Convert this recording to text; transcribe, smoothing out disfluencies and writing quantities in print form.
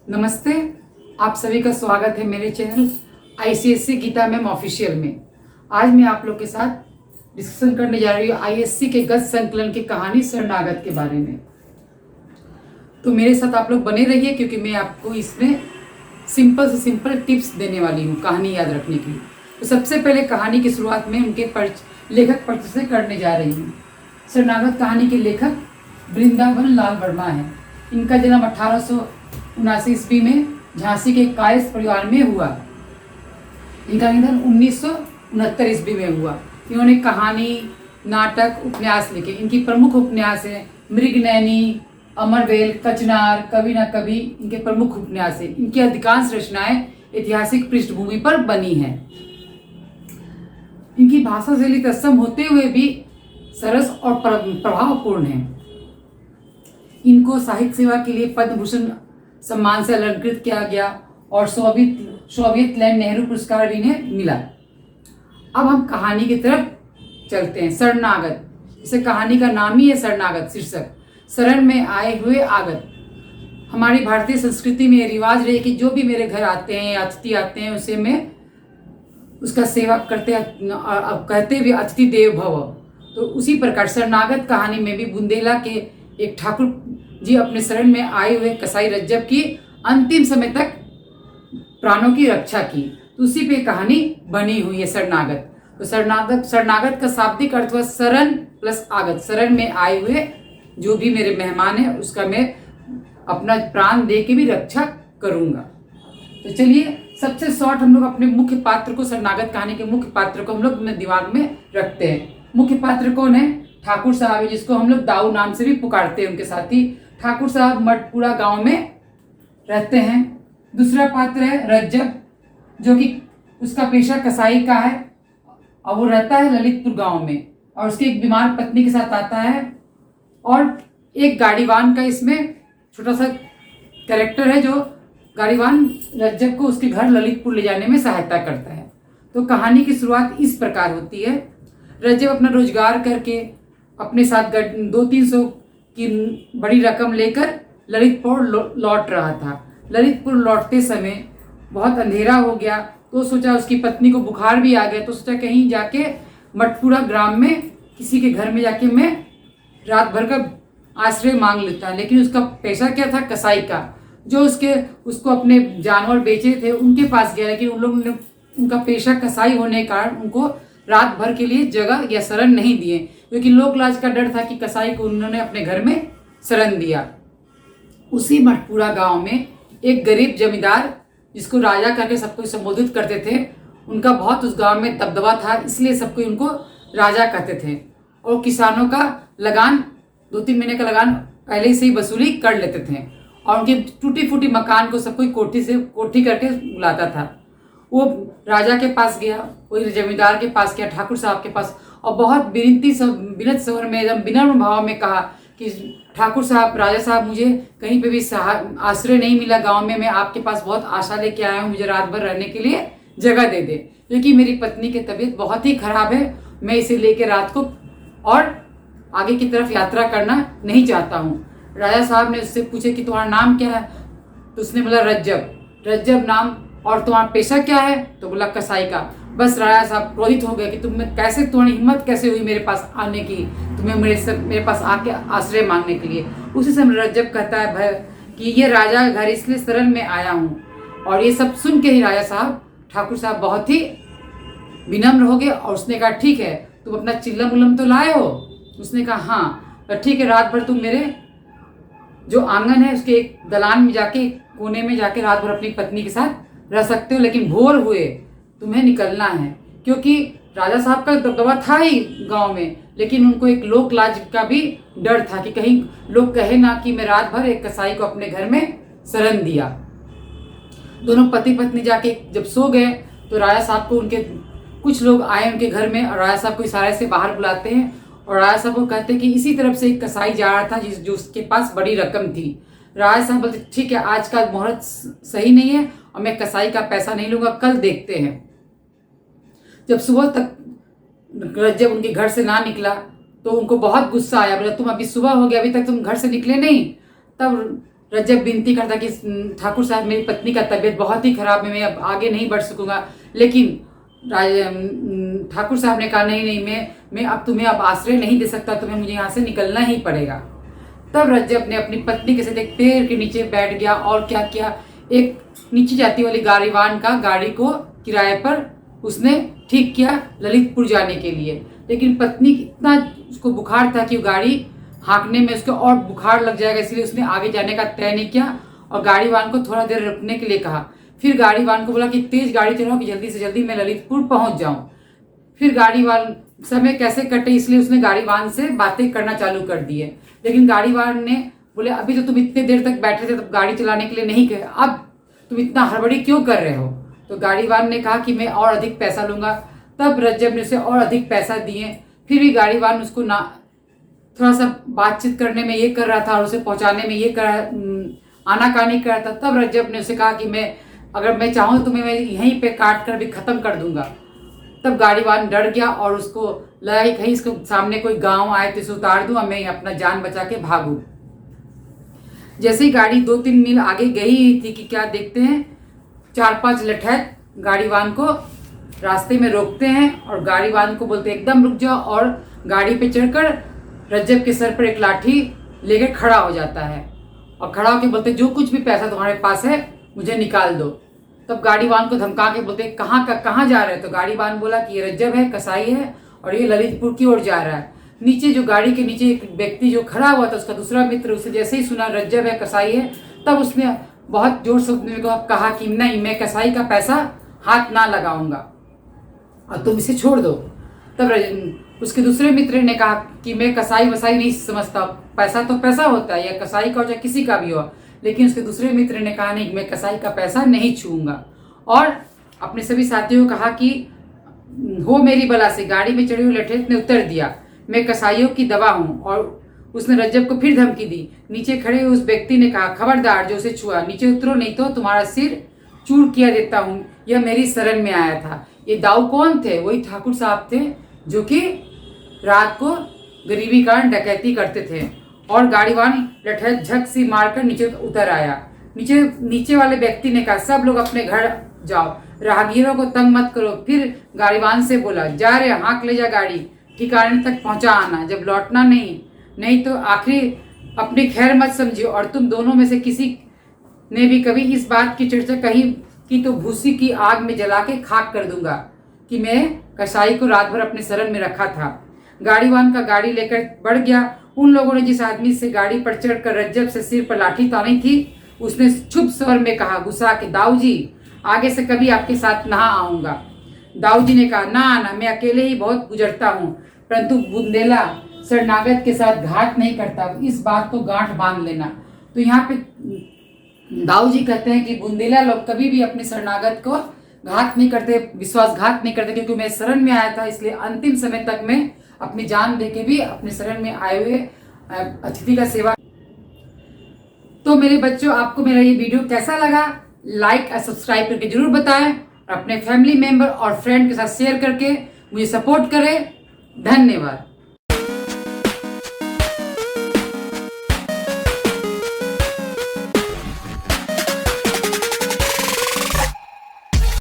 नमस्ते, आप सभी का स्वागत है मेरे channel ICSC Geeta ma'am official में। आज मैं आप लोग के साथ डिस्कशन करने जा रही हूँ आईएससी के गद्य संकलन की कहानी शरणागत के बारे में। तो मेरे साथ आप लोग बने रहिए क्योंकि मैं आपको इसमें सिंपल से सिंपल टिप्स देने वाली हूँ कहानी याद रखने के लिए। तो सबसे पहले कहानी की शुरुआत में उनके लेखक परिचय से करने जा रही हूँ। शरणागत कहानी के लेखक वृंदावन लाल वर्मा है। इनका जन्म 1879 ईस्वी में झांसी के कायस्थ परिवार में हुआ। इनका निधन 1969 ईस्वी में हुआ। इन्होंने कहानी, नाटक, उपन्यास लिखे। इनकी प्रमुख उपन्यास है मृगनयनी, अमरवेल, कचनार, कभी ना कभी इनके प्रमुख उपन्यास है। इनकी अधिकांश रचनाएं ऐतिहासिक पृष्ठभूमि पर बनी हैं। इनकी भाषा शैली तत्सम होते हुए भी सरस और प्रभावपूर्ण है। इनको साहित्य सेवा के लिए पद्म भूषण सम्मान से अलंकृत किया गया और सोवियत लैंड नेहरू पुरस्कार भी इन्हें मिला। अब हम कहानी की तरफ चलते हैं। शरणागत, इसे कहानी का नाम ही है शरणागत शीर्षक। शरण में आए हुए आगत। हमारी भारतीय संस्कृति में रिवाज रहे कि जो भी मेरे घर आते हैं, अतिथि आते हैं, उसे मैं उसका सेवा कहते हुए अतिथि देव भव। तो उसी प्रकार शरणागत कहानी में भी बुंदेला के एक ठाकुर जी अपने शरण में आए हुए कसाई रज्जब की अंतिम समय तक प्राणों की रक्षा की। तो उसी पे कहानी बनी हुई है शरणागत। तो शरणागत का शाब्दिक अर्थ हुआ शरण प्लस आगत। शरण में आए हुए जो भी मेरे मेहमान है उसका मैं अपना प्राण दे के भी रक्षा करूंगा। तो चलिए सबसे शॉर्ट हम लोग अपने मुख्य पात्र को, शरणागत कहानी के मुख्य पात्र को हम लोग अपने दिमाग में रखते हैं। मुख्य पात्र कौन है? ठाकुर साहब है, जिसको हम लोग दाऊ नाम से भी पुकारते हैं। उनके साथ ही ठाकुर साहब मठपुरा गांव में रहते हैं। दूसरा पात्र है रज्जब, जो कि उसका पेशा कसाई का है और वो रहता है ललितपुर गांव में और उसकी एक बीमार पत्नी के साथ आता है। और एक गाड़ीवान का इसमें छोटा सा कैरेक्टर है जो गाड़ीवान रज्जब को उसके घर ललितपुर ले जाने में सहायता करता है। तो कहानी की शुरुआत इस प्रकार होती है। रज्जब अपना रोजगार करके अपने साथ 200-300 की बड़ी रकम लेकर ललितपुर लौट रहा था। ललितपुर लौटते समय बहुत अंधेरा हो गया तो सोचा, उसकी पत्नी को बुखार भी आ गया तो सोचा कहीं जाके मठपुरा ग्राम में किसी के घर में जाके मैं रात भर का आश्रय मांग लेता। लेकिन उसका पेशा क्या था? कसाई का। जो उसको अपने जानवर बेचे थे उनके पास गया, लेकिन उन लोगों ने उनका पेशा कसाई होने के कारण उनको रात भर के लिए जगह या शरण नहीं दिए, क्योंकि लोक लाज का डर था कि कसाई को उन्होंने अपने घर में शरण दिया। उसी मठपुरा गांव में एक गरीब जमींदार, जिसको राजा करके सबको संबोधित करते थे, उनका बहुत उस गांव में दबदबा था, इसलिए सबको उनको राजा कहते थे। और किसानों का लगान 2-3 महीने का लगान पहले से ही वसूली कर लेते थे और उनके टूटी फूटी मकान को सबको कोठी करके बुलाता था। वो राजा के पास गया, वही जमींदार के पास गया, ठाकुर साहब के पास, और बहुत विनत स्वर में, एकदम विनम्र भाव में कहा कि ठाकुर साहब, राजा साहब, मुझे कहीं पे भी आश्रय नहीं मिला गांव में। मैं आपके पास बहुत आशा लेके आया हूँ, मुझे रात भर रहने के लिए जगह दे दे, क्योंकि मेरी पत्नी की तबीयत बहुत ही खराब है। मैं इसे लेके रात को और आगे की तरफ यात्रा करना नहीं चाहता हूँ। राजा साहब ने उससे पूछे कि तुम्हारा नाम क्या है? तो उसने बोला रज्जब। रज्जब नाम। और तुम्हारा पेशा क्या है? तो बोला कसाई का। बस राजा साहब क्रोधित हो गए कि तुम्हारी हिम्मत कैसे हुई मेरे पास आने की, तुम्हें मेरे पास आके आश्रय मांगने के लिए। उसी समय रज्जब कहता है कि ये राजा घर इसलिए शरण में आया हूँ। और ये सब सुन के ही राजा साहब, ठाकुर साहब बहुत ही विनम्र हो गए और उसने कहा ठीक है, तुम अपना चिल्लम उल्लम तो लाए हो? उसने कहा हाँ। तो ठीक है, रात भर तुम मेरे जो आंगन है उसके एक दलान में जाके, कोने में जाके रात भर अपनी पत्नी के साथ रह सकते हो, लेकिन भोर हुए तुम्हें निकलना है। क्योंकि राजा साहब का दबदबा था ही गांव में, लेकिन उनको एक लोक लाज का भी डर था कि कहीं लोग कहे ना कि मैं रात भर एक कसाई को अपने घर में शरण दिया। दोनों पति पत्नी जाके जब सो गए तो राजा साहब को उनके कुछ लोग आए उनके घर में और राजा साहब को इशारे से बाहर बुलाते हैं और राजा साहब को कहते हैं कि इसी तरफ से एक कसाई जा रहा था जो उसके पास बड़ी रकम थी। राजा साहब बोलते ठीक है, आज का मुहूर्त सही नहीं है और मैं कसाई का पैसा नहीं लूंगा, कल देखते हैं। जब सुबह तक जब उनके घर से ना निकला तो उनको बहुत गुस्सा आया। बोला तुम अभी सुबह हो गया, अभी तक तुम घर से निकले नहीं। तब रज्जब विनती करता कि ठाकुर साहब मेरी पत्नी का तबीयत बहुत ही खराब है, मैं अब आगे नहीं बढ़ सकूंगा। लेकिन ठाकुर साहब ने कहा नहीं नहीं, मैं अब तुम्हें अब आश्रय नहीं दे सकता, तुम्हें मुझे यहाँ से निकलना ही पड़ेगा। तब रज्जब ने अपनी पत्नी के साथ एक पेड़ के नीचे बैठ गया और क्या किया, एक नीचे जाती वाली गाड़ीवान का गाड़ी को किराए पर उसने ठीक किया ललितपुर जाने के लिए। लेकिन पत्नी इतना उसको बुखार था कि वो गाड़ी हाँकने में उसको और बुखार लग जाएगा, इसलिए उसने आगे जाने का तय नहीं किया और गाड़ीवान को थोड़ा देर रुकने के लिए कहा। फिर गाड़ीवान को बोला कि तेज गाड़ी चलाओ कि जल्दी से जल्दी मैं ललितपुर पहुंच जाऊं। फिर गाड़ीवान समय कैसे कटे इसलिए उसने गाड़ीवान से बातें करना चालू कर दी है। लेकिन गाड़ीवान ने बोले अभी तो तुम इतने देर तक बैठे थे, तब गाड़ी चलाने के लिए नहीं गए, अब तुम इतना हड़बड़ी क्यों कर रहे हो। तो गाड़ीवान ने कहा कि मैं और अधिक पैसा लूंगा। तब रज्जब ने उसे और अधिक पैसा दिए। फिर भी गाड़ीवान उसको ना थोड़ा सा बातचीत करने में ये कर रहा था और उसे पहुंचाने में ये आनाकानी कर रहा था। तब रज्जब ने उसे कहा कि अगर मैं चाहूँ तो मैं यहीं पे काट कर भी खत्म कर दूंगा। तब गाड़ीवान डर गया और उसको लगा कि कहीं इसको सामने कोई गांव आए तो इसे उतार दूं और मैं अपना जान बचा के भागूं। जैसे ही गाड़ी 2-3 मील आगे गई थी कि क्या देखते हैं 4-5 लठैत गाड़ीवान को रास्ते में रोकते हैं और गाड़ीवान को बोलते एकदम रुक जाओ, और गाड़ी पे चढ़कर रज्जब के सर पर एक लाठी लेकर खड़ा हो जाता है और खड़ा होकर बोलते जो कुछ भी पैसा तुम्हारे पास है मुझे निकाल दो। तब गाड़ीवान को धमका के बोलते कहाँ जा रहे हैं। तो गाड़ीवान बोला कि ये रज्जब है, कसाई है और ये ललितपुर की ओर जा रहा है। नीचे जो गाड़ी के नीचे एक व्यक्ति जो खड़ा हुआ था उसका दूसरा मित्र, उसे जैसे ही सुना रज्जब है, कसाई है, तब उसने बहुत जोर से कहा कि नहीं, मैं कसाई का पैसा हाथ ना लगाऊंगा और तुम इसे छोड़ दो। तब उसके दूसरे मित्र ने कहा कि मैं कसाई वसाई नहीं समझता, पैसा तो पैसा होता है, या कसाई का हो चाहे किसी का भी हो। लेकिन उसके दूसरे मित्र ने कहा नहीं, मैं कसाई का पैसा नहीं छूऊंगा। और अपने सभी साथियों को कहा कि हो मेरी बला से। गाड़ी में चढ़ी हुई लठैत ने उत्तर दिया मैं कसाईयों की दवा हूं। और उसने रज्जब को फिर धमकी दी। नीचे खड़े हुए उस व्यक्ति ने कहा खबरदार जो उसे छुआ नीचे उतरो, नहीं तो तुम्हारा सिर चूर किया देता हूं। यह मेरी शरण में आया था। ये दाऊ कौन थे? वही ठाकुर साहब थे जो कि रात को गरीबी कारण डकैती करते थे। और गाड़ीवान लठैत झक सी मारकर नीचे उतर आया। नीचे वाले व्यक्ति ने कहा सब लोग अपने घर जाओ, राहगीरों को तंग मत करो। फिर गाड़ीवान से बोला जा रहे हाँक ले जा गाड़ी, ठिकाने तक पहुंचा आना, जब लौटना नहीं तो आखिरी अपनी खैर मत समझियो। और तुम दोनों में से किसी ने भी कभी इस बात की चर्चा कही कि तो भूसी की आग में जला के खाक कर दूंगा कि मैं कसाई को रात भर अपने शरण में रखा था। गाड़ीवान का गाड़ी लेकर बढ़ गया। उन लोगों ने जिस आदमी से गाड़ी पर चढ़कर रज्जब से सिर पर लाठी तानी थी उसने चुप स्वर में कहा गुस्सा के दाऊ जी आगे से कभी आपके साथ ना आऊंगा। दाऊ जी ने कहा ना, मैं अकेले ही बहुत गुजरता हूँ, परंतु बुंदेला शरणागत के साथ घात नहीं करता, इस बात को गांठ बांध लेना। तो यहाँ पे दाऊ जी कहते हैं कि बुंदेला लोग कभी भी अपने शरणागत को घात नहीं करते, विश्वासघात नहीं करते, क्योंकि मैं शरण में आया था इसलिए अंतिम समय तक मैं अपनी जान देके भी अपने शरण में आए हुए अतिथि का सेवा। तो मेरे बच्चों, आपको मेरा ये वीडियो कैसा लगा लाइक और सब्सक्राइब करके जरूर बताएं और अपने फैमिली मेंबर और फ्रेंड के साथ शेयर करके मुझे सपोर्ट करें। धन्यवाद।